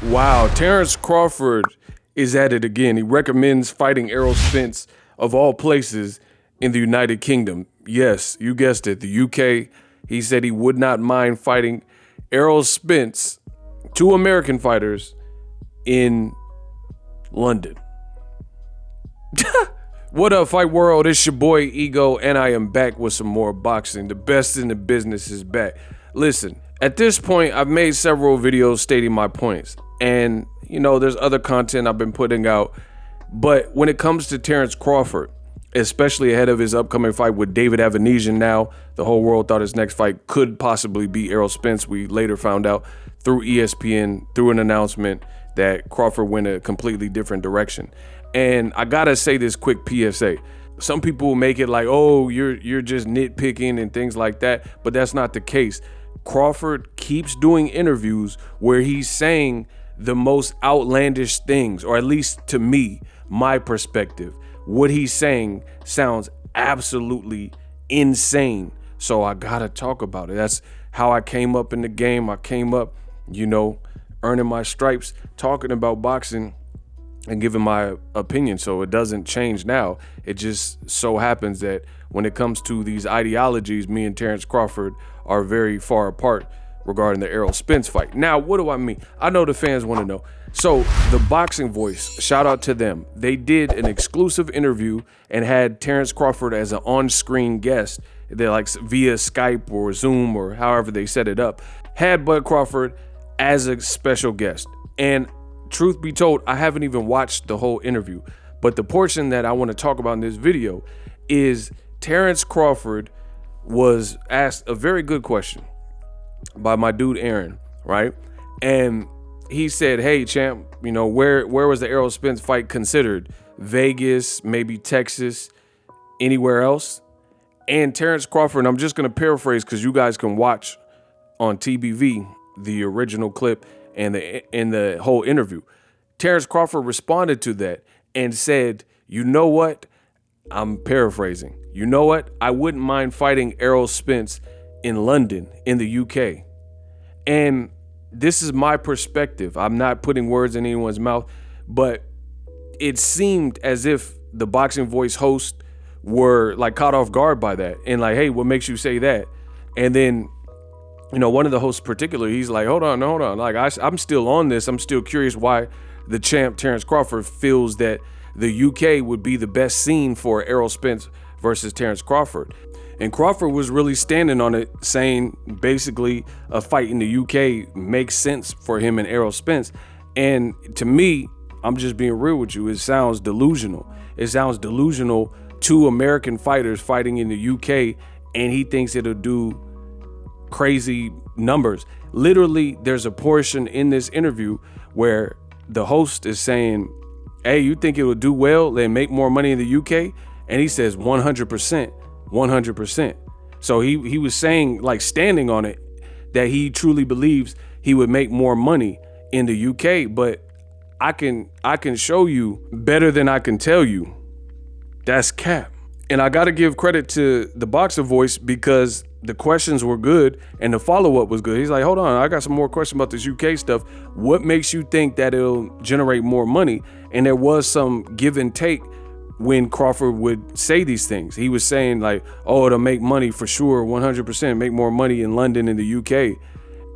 Wow, Terence Crawford is at it again. He recommends fighting Errol Spence, of all places, in the United Kingdom. Yes, you guessed it, the UK. He said he would not mind fighting Errol Spence, two American fighters, in London. What up, Fight World? It's your boy Ego, and I am back with some more boxing. The best in the business is back. Listen, at this point, I've made several videos stating my points. And, you know, there's other content I've been putting out. But when it comes to Terence Crawford, especially ahead of his upcoming fight with David Avanesian now, the whole world thought his next fight could possibly be Errol Spence. We later found out through ESPN, through an announcement, that Crawford went a completely different direction. And I gotta say this quick PSA. Some people will make it like, oh, you're just nitpicking and things like that, but that's not the case. Crawford keeps doing interviews where he's saying the most outlandish things, or at least to me, my perspective. What he's saying sounds absolutely insane. So I gotta talk about it. That's how I came up in the game. I came up, you know, earning my stripes, talking about boxing and giving my opinion. So it doesn't change now. It just so happens that when it comes to these ideologies, me and Terence Crawford are very far apart regarding the Errol Spence fight. Now, what do I mean? I know the fans want to know. So the Boxing Voice, shout out to them. They did an exclusive interview and had Terence Crawford as an on-screen guest. They're like via Skype or Zoom or however they set it up. Had Bud Crawford as a special guest. And truth be told, I haven't even watched the whole interview. But the portion that I want to talk about in this video is Terence Crawford was asked a very good question by my dude Aaron, right? And he said, hey champ, you know, where was the Errol Spence fight considered? Vegas, maybe Texas, anywhere else? And Terence Crawford, I'm just gonna paraphrase because you guys can watch on TBV the original clip and the whole interview. Terence Crawford responded to that and said, you know what? I'm paraphrasing. You know what? I wouldn't mind fighting Errol Spence in London, in the UK. And this is my perspective. I'm not putting words in anyone's mouth, but it seemed as if the Boxing Voice host were like caught off guard by that and like, hey, what makes you say that? And then, you know, one of the hosts particularly, he's like, hold on. Like, I'm still on this. I'm still curious why the champ Terence Crawford feels that the UK would be the best scene for Errol Spence versus Terence Crawford. And Crawford was really standing on it, saying basically a fight in the UK makes sense for him and Errol Spence. And to me, I'm just being real with you, it sounds delusional. It sounds delusional, two American fighters fighting in the UK, and he thinks it'll do crazy numbers. Literally, there's a portion in this interview where the host is saying, hey, you think it will do well and make more money in the UK? And he says 100%, 100%. So he was saying, like, standing on it, that he truly believes he would make more money in the UK. But I can show you better than I can tell you. That's cap. And I got to give credit to the Boxer Voice because the questions were good and the follow-up was good. He's like, hold on, I got some more questions about this UK stuff. What makes you think that it'll generate more money? And there was some give and take when Crawford would say these things. He was saying like, oh, it'll make money for sure, 100%, make more money in London and the UK.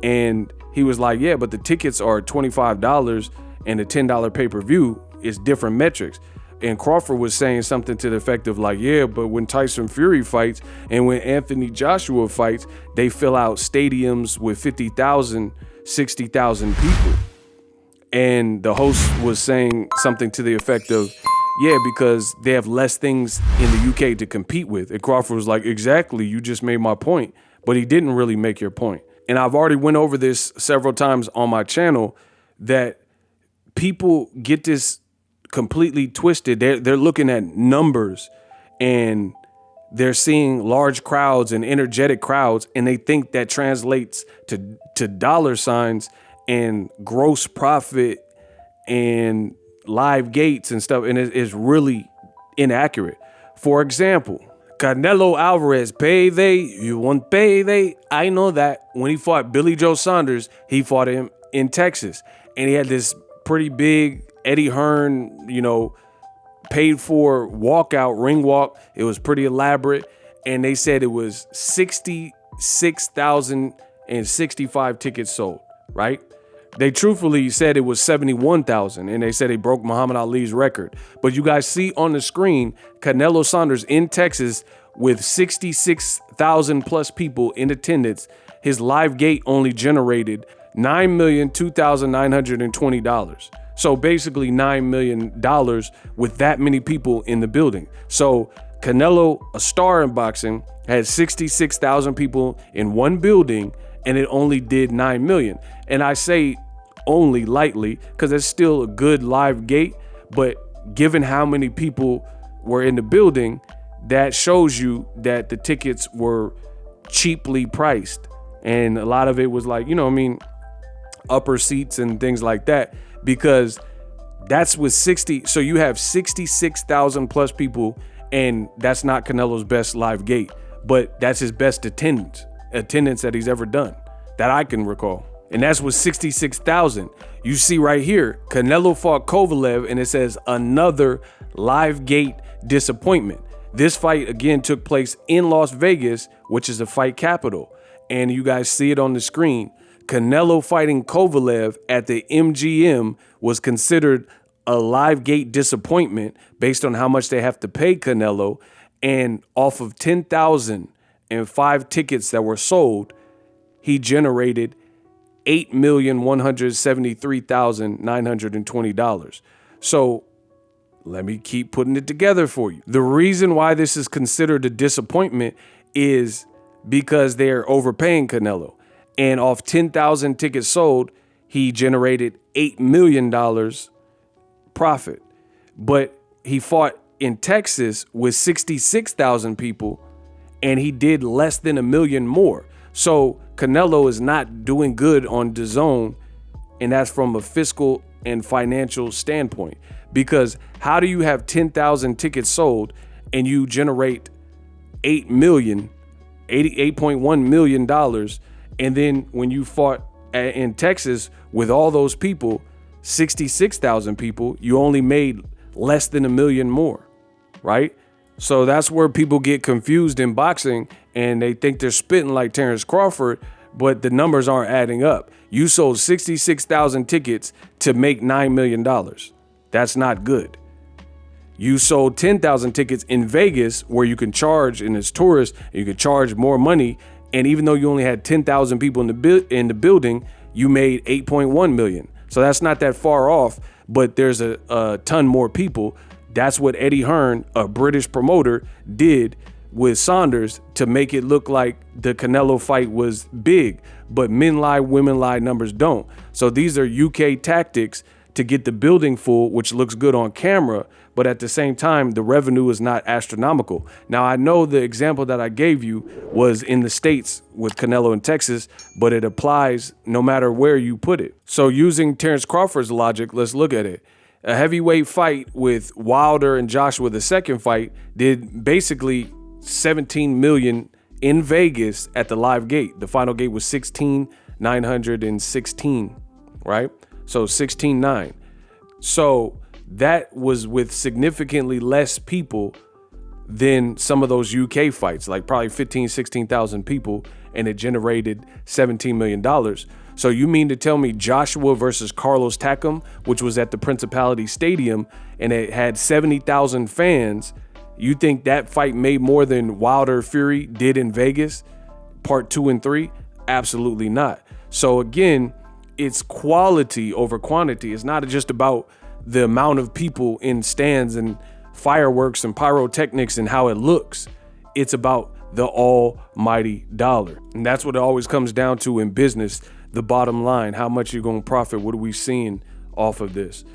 And he was like, yeah, but the tickets are $25 and the $10 pay-per-view is different metrics. And Crawford was saying something to the effect of like, yeah, but when Tyson Fury fights and when Anthony Joshua fights, they fill out stadiums with 50,000, 60,000 people. And the host was saying something to the effect of, yeah, because they have less things in the UK to compete with. And Crawford was like, exactly, you just made my point. But he didn't really make your point. And I've already went over this several times on my channel that people get this completely twisted. They're looking at numbers and they're seeing large crowds and energetic crowds, and they think that translates to dollar signs and gross profit and live gates and stuff, and it's really inaccurate. For example, Canelo Alvarez, payday, you want payday? I know that when he fought Billy Joe Saunders, he fought him in Texas. and he had this pretty big Eddie Hearn, paid for walkout, ring walk. It was pretty elaborate. And they said it was 66,065 tickets sold, right? They truthfully said it was 71,000, and they said they broke Muhammad Ali's record. But you guys see on the screen, Canelo Saunders in Texas with 66,000 plus people in attendance. His live gate only generated $9,002,920. So basically $9 million with that many people in the building. So Canelo, a star in boxing, had 66,000 people in one building, and it only did 9 million. And I say only lightly because it's still a good live gate, but given how many people were in the building, that shows you that the tickets were cheaply priced. And a lot of it was like, upper seats and things like that, because that's with 60. So you have 66,000 plus people, and that's not Canelo's best live gate, but that's his best attendance that he's ever done that I can recall. And that's with 66,000. You see right here, Canelo fought Kovalev, and it says another live gate disappointment. This fight again took place in Las Vegas, which is the fight capital. And you guys see it on the screen. Canelo fighting Kovalev at the MGM was considered a live gate disappointment based on how much they have to pay Canelo. And off of 10,005 tickets that were sold, he generated $8,173,920. So let me keep putting it together for you. The reason why this is considered a disappointment is because they're overpaying Canelo. And off 10,000 tickets sold, he generated $8 million profit. But he fought in Texas with 66,000 people, and he did less than $1 million more. So Canelo is not doing good on DAZN, and that's from a fiscal and financial standpoint. Because how do you have 10,000 tickets sold and you generate $8.1 million, and then when you fought in Texas with all those people, 66,000 people, you only made less than $1 million more, right? So that's where people get confused in boxing, and they think they're spitting like Terence Crawford, but the numbers aren't adding up. You sold 66,000 tickets to make $9 million. That's not good. You sold 10,000 tickets in Vegas, where you can charge, and as tourists, you can charge more money. And even though you only had 10,000 people in the building, you made 8.1 million. So that's not that far off, but there's a ton more people. That's what Eddie Hearn, a British promoter, did with Saunders to make it look like the Canelo fight was big. But men lie, women lie, numbers don't. So these are UK tactics to get the building full, which looks good on camera, but at the same time, the revenue is not astronomical. Now, I know the example that I gave you was in the States with Canelo in Texas, but it applies no matter where you put it. So using Terence Crawford's logic, let's look at it. A heavyweight fight with Wilder and Joshua, the second fight, did basically 17 million in Vegas at the live gate. The final gate was 16,916, right? So 16.9. So that was with significantly less people than some of those UK fights, like probably 16,000 people, and it generated $17 million. So you mean to tell me Joshua versus Carlos Takam, which was at the Principality Stadium, and it had 70,000 fans, you think that fight made more than Wilder Fury did in Vegas, part 2 and 3? Absolutely not. So again, it's quality over quantity. It's not just about the amount of people in stands and fireworks and pyrotechnics and how it looks. It's about the almighty dollar. And that's what it always comes down to in business. The bottom line, how much you're going to profit. What are we seeing off of this?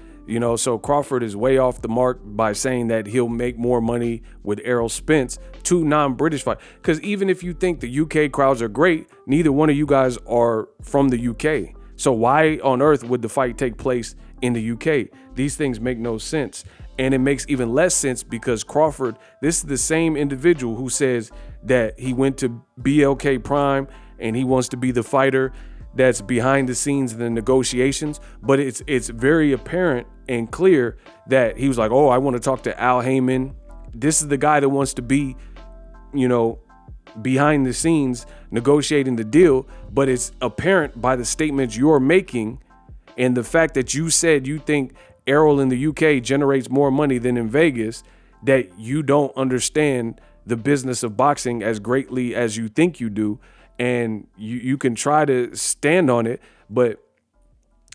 So Crawford is way off the mark by saying that he'll make more money with Errol Spence, 2 non-British fights. Because even if you think the UK crowds are great, neither one of you guys are from the UK. So why on earth would the fight take place in the UK? These things make no sense. And it makes even less sense because Crawford, this is the same individual who says that he went to BLK Prime and he wants to be the fighter that's behind the scenes in the negotiations, but it's very apparent and clear that he was like, oh, I want to talk to Al Heyman. This is the guy that wants to be, you know, behind the scenes negotiating the deal. But it's apparent by the statements you're making and the fact that you said you think Errol in the UK generates more money than in Vegas, that you don't understand the business of boxing as greatly as you think you do. And you can try to stand on it, but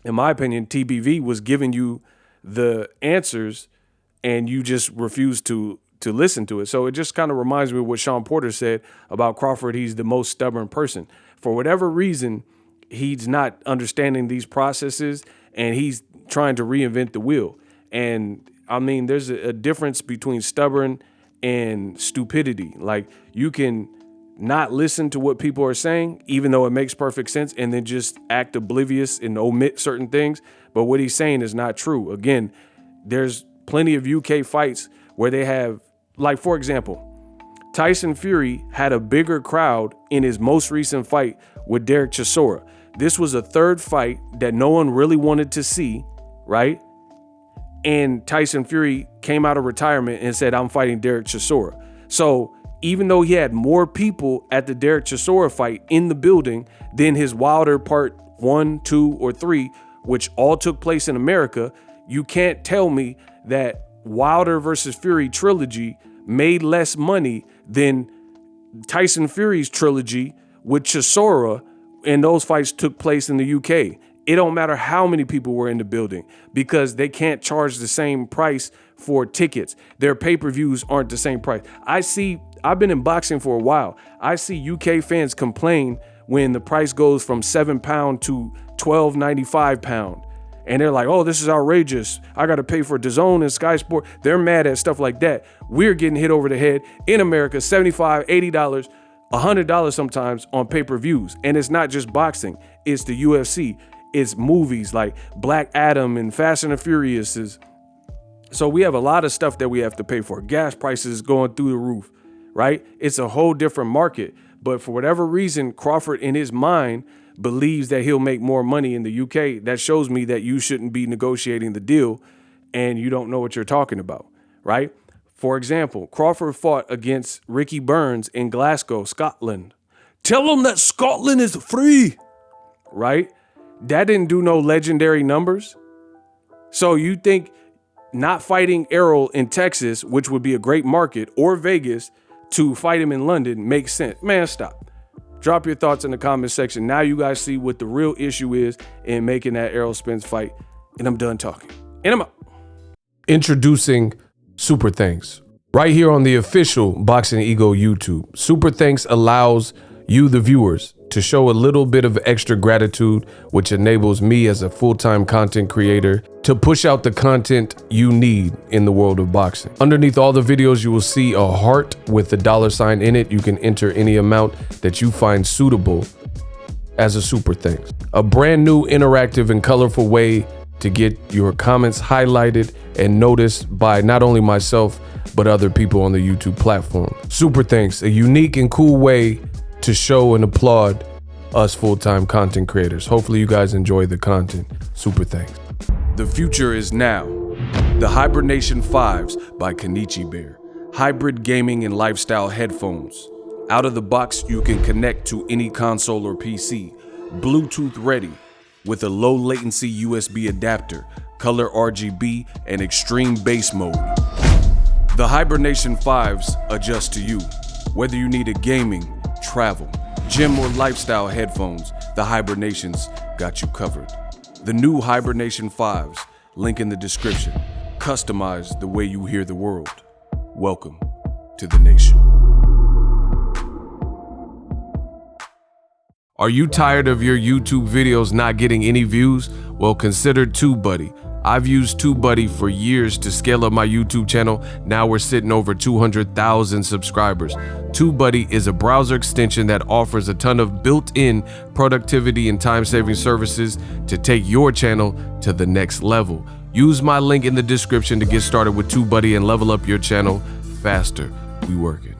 in my opinion, TBV was giving you the answers and you just refused to listen to it. So it just kind of reminds me of what Sean Porter said about Crawford. He's the most stubborn person. For whatever reason, he's not understanding these processes and he's trying to reinvent the wheel. And I mean, there's a difference between stubborn and stupidity. Like, you can not listen to what people are saying, even though it makes perfect sense, and then just act oblivious and omit certain things. But what he's saying is not true. Again, there's plenty of UK fights where they have, like, for example, Tyson Fury had a bigger crowd in his most recent fight with Derek Chisora. This was a third fight that no one really wanted to see, right? And Tyson Fury came out of retirement and said, I'm fighting Derek Chisora. So even though he had more people at the Derek Chisora fight in the building than his Wilder part 1, 2, or 3, which all took place in America, you can't tell me that Wilder versus Fury trilogy made less money than Tyson Fury's trilogy with Chisora, and those fights took place in the UK. It don't matter how many people were in the building because they can't charge the same price for tickets. Their pay-per-views aren't the same price. I've been in boxing for a while. I see UK fans complain when the price goes from £7 to £12.95. And they're like, oh, this is outrageous. I got to pay for DAZN and Sky Sport. They're mad at stuff like that. We're getting hit over the head in America, $75, $80, $100 sometimes on pay-per-views. And it's not just boxing. It's the UFC. It's movies like Black Adam and Fast and the Furious. So we have a lot of stuff that we have to pay for. Gas prices going through the roof, right? It's a whole different market. But for whatever reason, Crawford in his mind believes that he'll make more money in the UK. That shows me that you shouldn't be negotiating the deal and you don't know what you're talking about, right? For example, Crawford fought against Ricky Burns in Glasgow, Scotland. Tell him that Scotland is free, right? That didn't do no legendary numbers. So you think not fighting Errol in Texas, which would be a great market, or Vegas to fight him in London makes sense? Man, stop. Drop your thoughts in the comment section. Now you guys see what the real issue is in making that Errol Spence fight. And I'm done talking. And I'm out. Introducing Super Thanks. Right here on the official Boxingego YouTube. Super Thanks allows you, the viewers, to show a little bit of extra gratitude, which enables me as a full-time content creator to push out the content you need in the world of boxing. Underneath all the videos, you will see a heart with a $sign in it. You can enter any amount that you find suitable as a super thanks. A brand new interactive and colorful way to get your comments highlighted and noticed by not only myself, but other people on the YouTube platform. Super thanks, a unique and cool way to show and applaud us full-time content creators. Hopefully you guys enjoy the content. Super thanks. The future is now. The Hibernation 5s by Kenichi Bear. Hybrid gaming and lifestyle headphones. Out of the box, you can connect to any console or PC. Bluetooth ready with a low latency USB adapter, color RGB, and extreme bass mode. The Hibernation 5s adjust to you. Whether you need a gaming, travel, gym, or lifestyle headphones, the Hibernations got you covered. The new Hibernation 5s, link in the description. Customize the way you hear the world. Welcome to the nation. Are you tired of your YouTube videos not getting any views? Well, consider TubeBuddy. I've used TubeBuddy for years to scale up my YouTube channel. Now we're sitting over 200,000 subscribers. TubeBuddy is a browser extension that offers a ton of built-in productivity and time-saving services to take your channel to the next level. Use my link in the description to get started with TubeBuddy and level up your channel faster. We working.